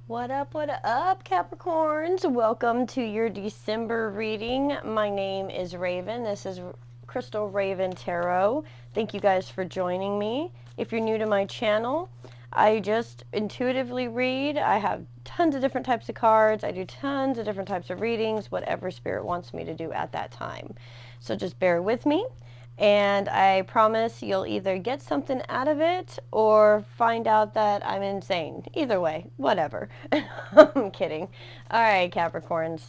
What up, Capricorns? Welcome to your December reading. My name is Raven. This is Crystal Raven Tarot. Thank you guys for joining me. If you're new to my channel, I just intuitively read. I have tons of different types of cards. I do tons of different types of readings, whatever Spirit wants me to do at that time. So just bear with me. And I promise you'll either get something out of it or find out that I'm insane. Either way, whatever. I'm kidding. All right, Capricorns.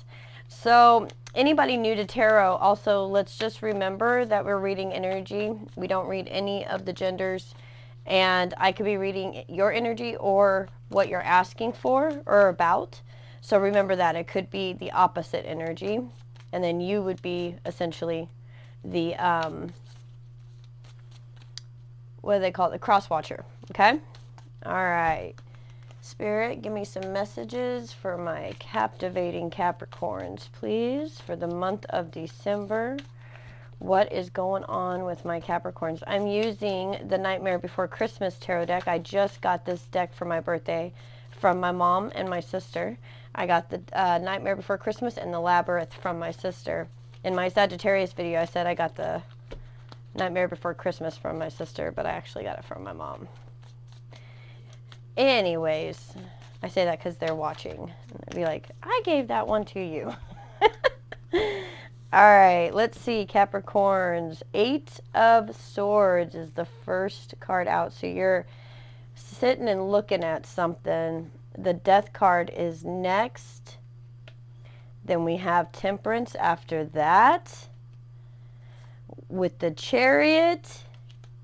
So, anybody new to tarot, also, let's just remember that we're reading energy. We don't read any of the genders. And I could be reading your energy or what you're asking for or about. So, remember that. It could be the opposite energy. And then you would be essentially the what do they call it? The cross watcher. Okay? All right. Spirit, give me some messages for my captivating Capricorns, please, for the month of December. What is going on with my Capricorns? I'm using the Nightmare Before Christmas tarot deck. I just got this deck for my birthday from my mom and my sister. I got the Nightmare Before Christmas and the Labyrinth from my sister. In my Sagittarius video, I said I got the Nightmare Before Christmas from my sister, but I actually got it from my mom. Anyways, I say that because they're watching. And they'd be like, I gave that one to you. All right, let's see, Capricorns. 8 of Swords is the first card out. So you're sitting and looking at something. The Death card is next. Then we have Temperance after that, with the Chariot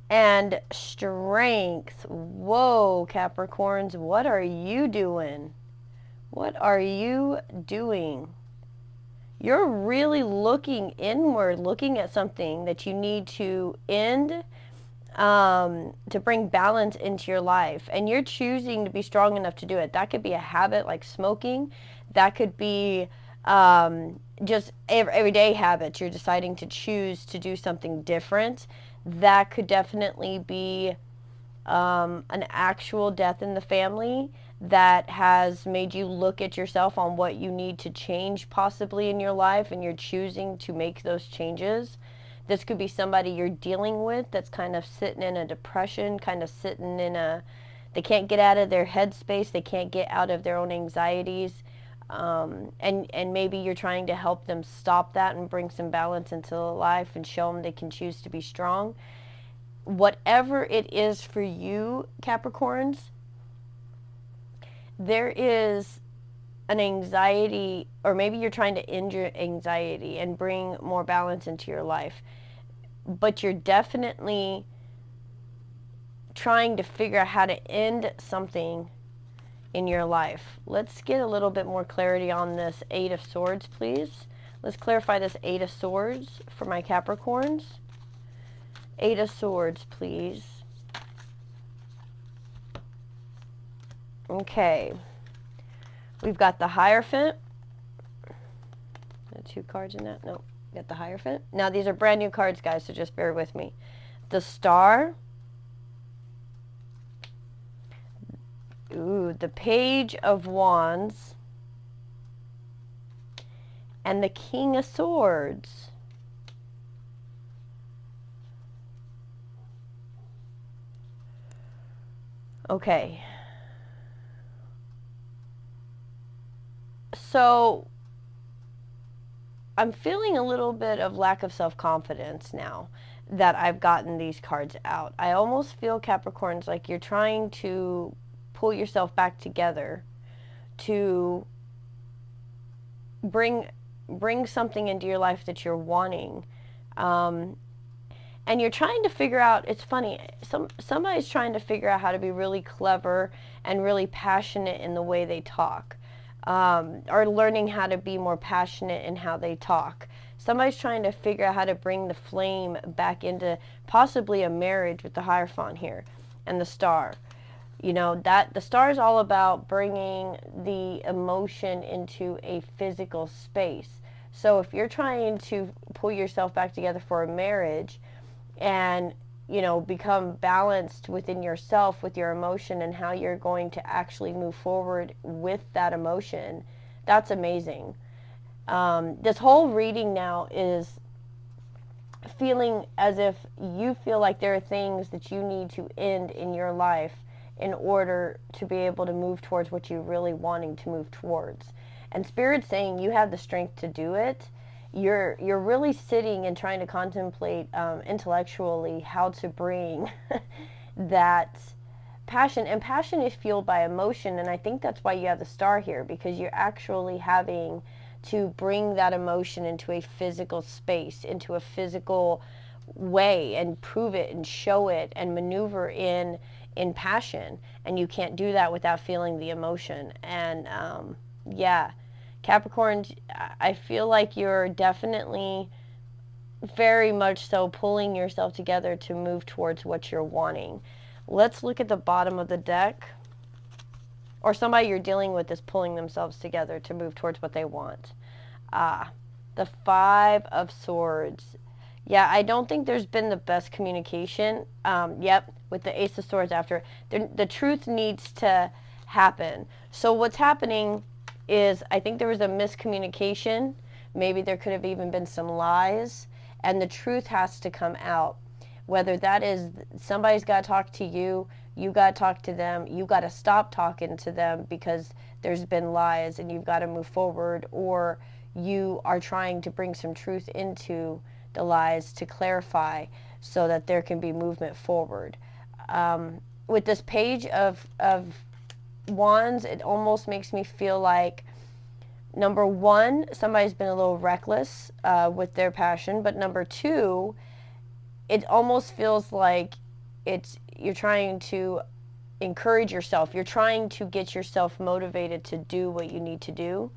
and Strength. Whoa, Capricorns, what are you doing? What are you doing? You're really looking inward, looking at something that you need to end, to bring balance into your life. And you're choosing to be strong enough to do it. That could be a habit like smoking. That could be just everyday habits. You're deciding to choose to do something different. That could definitely be an actual death in the family that has made you look at yourself on what you need to change possibly in your life, and you're choosing to make those changes. This could be somebody you're dealing with that's kind of sitting in a depression, kind of sitting in a, they can't get out of their headspace, they can't get out of their own anxieties. And maybe you're trying to help them stop that and bring some balance into life and show them they can choose to be strong. Whatever it is for you, Capricorns, there is an anxiety, or maybe you're trying to end your anxiety and bring more balance into your life. But you're definitely trying to figure out how to end something in your life. Let's get a little bit more clarity on this 8 of Swords, please. Let's clarify this 8 of Swords for my Capricorns. 8 of Swords, please. Okay. We've got the Hierophant. The 2 cards in that? Nope. Got the Hierophant. Now, these are brand new cards, guys, so just bear with me. The Star. Ooh, the Page of Wands. And the King of Swords. Okay. So, I'm feeling a little bit of lack of self-confidence now that I've gotten these cards out. I almost feel, Capricorns, like you're trying to pull yourself back together to bring something into your life that you're wanting. And you're trying to figure out, it's funny, somebody's trying to figure out how to be really clever and really passionate in the way they talk. Or learning how to be more passionate in how they talk. Somebody's trying to figure out how to bring the flame back into possibly a marriage with the Hierophant here and the Star. You know, that the Star is all about bringing the emotion into a physical space. So if you're trying to pull yourself back together for a marriage and you know, become balanced within yourself with your emotion and how you're going to actually move forward with that emotion. That's amazing. This whole reading now is feeling as if you feel like there are things that you need to end in your life in order to be able to move towards what you're really wanting to move towards. And Spirit's saying you have the strength to do it. You're really sitting and trying to contemplate intellectually how to bring that passion. And passion is fueled by emotion, and I think that's why you have the star here, because you're actually having to bring that emotion into a physical space, into a physical way, and prove it and show it and maneuver in passion. And you can't do that without feeling the emotion. And yeah, Capricorn, I feel like you're definitely very much so pulling yourself together to move towards what you're wanting. Let's look at the bottom of the deck. Or somebody you're dealing with is pulling themselves together to move towards what they want. The Five of Swords. Yeah, I don't think there's been the best communication. Yep, with the Ace of Swords after. The truth needs to happen. So what's happening is, I think there was a miscommunication. Maybe there could have even been some lies. And the truth has to come out. Whether that is somebody's got to talk to you, you got to talk to them, you got to stop talking to them because there's been lies and you've got to move forward, or you are trying to bring some truth into the lies to clarify so that there can be movement forward. With this Page of Wands, it almost makes me feel like, number one, somebody's been a little reckless with their passion, but number two, it almost feels like you're trying to encourage yourself. You're trying to get yourself motivated to do what you need to do.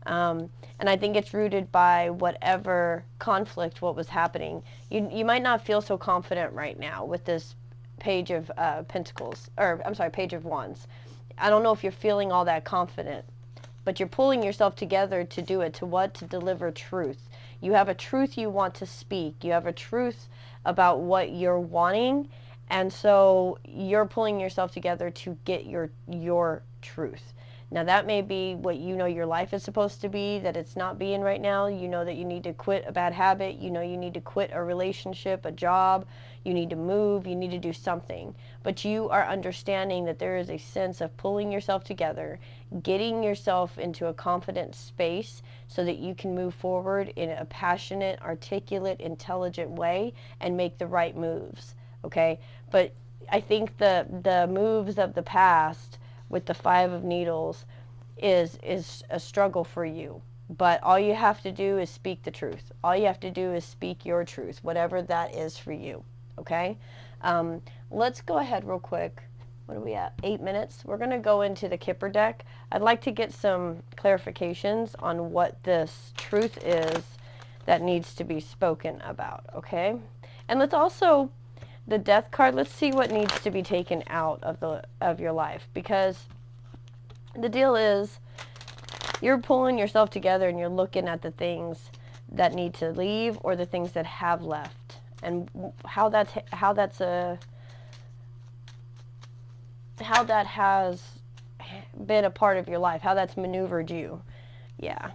And I think it's rooted by whatever conflict, what was happening. You might not feel so confident right now with this Page of Pentacles, or I'm sorry, Page of Wands. I don't know if you're feeling all that confident, but you're pulling yourself together to do it. To what? To deliver truth. You have a truth you want to speak. You have a truth about what you're wanting, and so you're pulling yourself together to get your truth. Now that may be what you know your life is supposed to be, that it's not being right now. You know that you need to quit a bad habit. You know you need to quit a relationship, a job. You need to move. You need to do something. But you are understanding that there is a sense of pulling yourself together, getting yourself into a confident space so that you can move forward in a passionate, articulate, intelligent way and make the right moves. Okay? But I think the moves of the past with the Five of Needles is a struggle for you. But all you have to do is speak the truth. All you have to do is speak your truth, whatever that is for you. Okay? Let's go ahead real quick. What are we at? 8 minutes. We're going to go into the Kipper deck. I'd like to get some clarifications on what this truth is that needs to be spoken about. Okay? And let's also, the Death card, let's see what needs to be taken out of your life, because the deal is you're pulling yourself together and you're looking at the things that need to leave or the things that have left, and how that has been a part of your life, how that's maneuvered you. Yeah.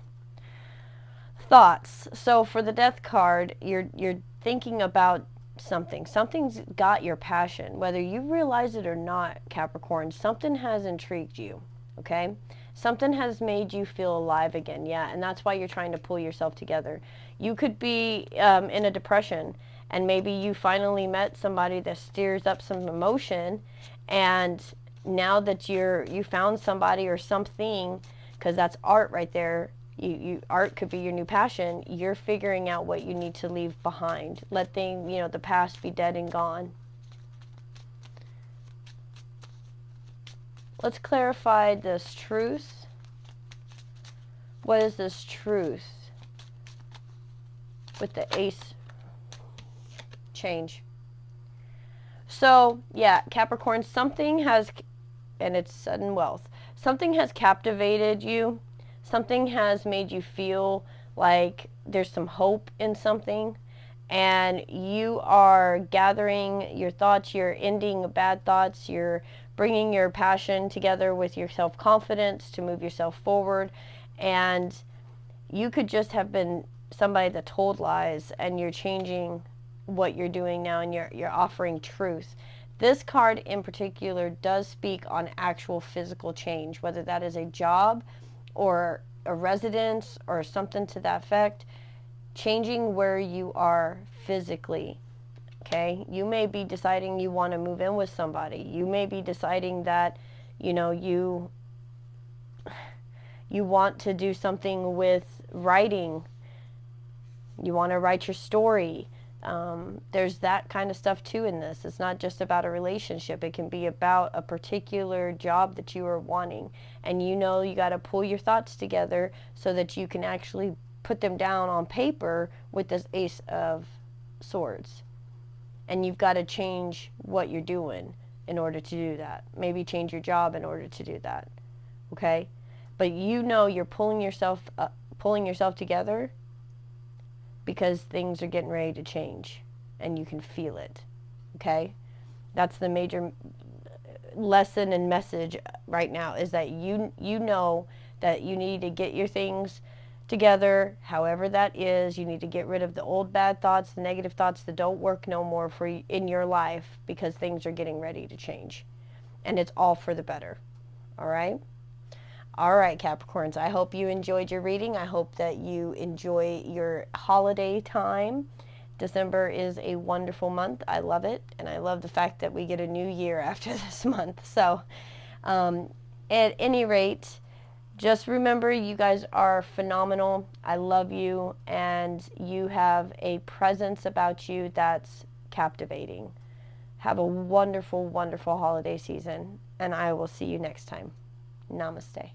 Thoughts. So for the Death card, you're thinking about something's got your passion, whether you realize it or not, Capricorn. Something has intrigued you. Okay, something has made you feel alive again. Yeah, and that's why you're trying to pull yourself together. You could be in a depression, and maybe you finally met somebody that stirs up some emotion, and now that you found somebody or something, because that's art right there. Art could be your new passion. You're figuring out what you need to leave behind. Let the past be dead and gone. Let's clarify this truth. What is this truth with the Ace? Change. So, yeah, Capricorn, something has, and it's sudden wealth. Something has captivated you. Something has made you feel like there's some hope in something, and you are gathering your thoughts, you're ending bad thoughts, you're bringing your passion together with your self-confidence to move yourself forward. And you could just have been somebody that told lies, and you're changing what you're doing now, and you're offering truth. This card in particular does speak on actual physical change, whether that is a job or a residence or something to that effect, changing where you are physically. Okay, you may be deciding you want to move in with somebody. You may be deciding that, you know, you want to do something with writing. You want to write your story. There's that kind of stuff too in this. It's not just about a relationship. It can be about a particular job that you are wanting. And you know you got to pull your thoughts together so that you can actually put them down on paper with this Ace of Swords. And you've got to change what you're doing in order to do that. Maybe change your job in order to do that. Okay? But you know you're pulling yourself together because things are getting ready to change, and you can feel it. Okay? That's the major lesson and message right now, is that you know that you need to get your things together, however that is. You need to get rid of the old bad thoughts, the negative thoughts that don't work no more for you in your life, because things are getting ready to change, and it's all for the better. All right? All right, Capricorns, I hope you enjoyed your reading. I hope that you enjoy your holiday time. December is a wonderful month. I love it, and I love the fact that we get a new year after this month. So at any rate, just remember, you guys are phenomenal. I love you, and you have a presence about you that's captivating. Have a wonderful, wonderful holiday season, and I will see you next time. Namaste.